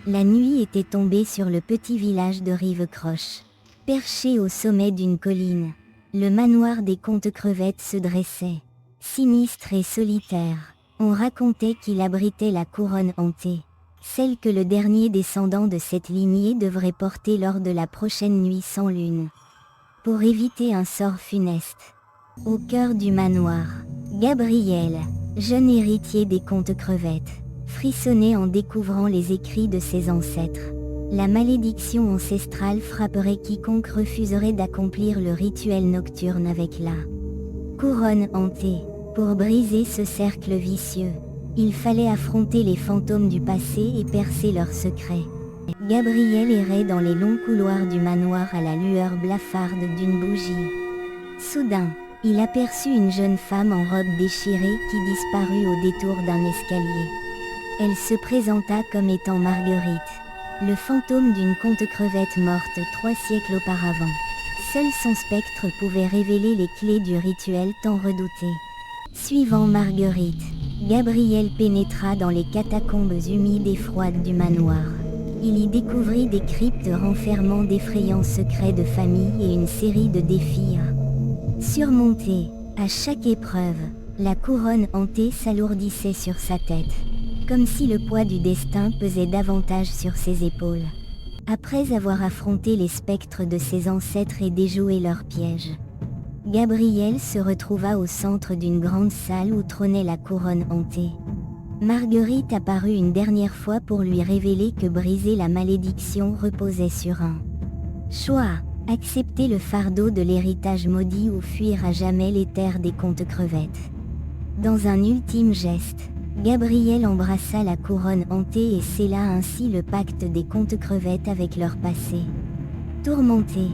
La nuit était tombée sur le petit village de Rivecroche. Perché au sommet d'une colline, le manoir des comtes crevettes se dressait, sinistre et solitaire. On racontait qu'il abritait la couronne hantée, celle que le dernier descendant de cette lignée devrait porter lors de la prochaine nuit sans lune, pour éviter un sort funeste. Au cœur du manoir, Gabriel, jeune héritier des comtes crevettes, frissonnait en découvrant les écrits de ses ancêtres. La malédiction ancestrale frapperait quiconque refuserait d'accomplir le rituel nocturne avec la couronne hantée. Pour briser ce cercle vicieux, il fallait affronter les fantômes du passé et percer leurs secrets. Gabriel errait dans les longs couloirs du manoir à la lueur blafarde d'une bougie. Soudain, il aperçut une jeune femme en robe déchirée qui disparut au détour d'un escalier. Elle se présenta comme étant Marguerite, le fantôme d'une comte crevette morte 3 siècles auparavant. Seul son spectre pouvait révéler les clés du rituel tant redouté. Suivant Marguerite, Gabriel pénétra dans les catacombes humides et froides du manoir. Il y découvrit des cryptes renfermant d'effrayants secrets de famille et une série de défis à surmonter. À chaque épreuve, la couronne hantée s'alourdissait sur sa tête, comme si le poids du destin pesait davantage sur ses épaules. Après avoir affronté les spectres de ses ancêtres et déjoué leurs pièges, Gabriel se retrouva au centre d'une grande salle où trônait la couronne hantée. Marguerite apparut une dernière fois pour lui révéler que briser la malédiction reposait sur un choix: accepter le fardeau de l'héritage maudit ou fuir à jamais les terres des comtes crevettes. Dans un ultime geste, Gabriel embrassa la couronne hantée et scella ainsi le pacte des comtes crevettes avec leur passé. Tourmenté,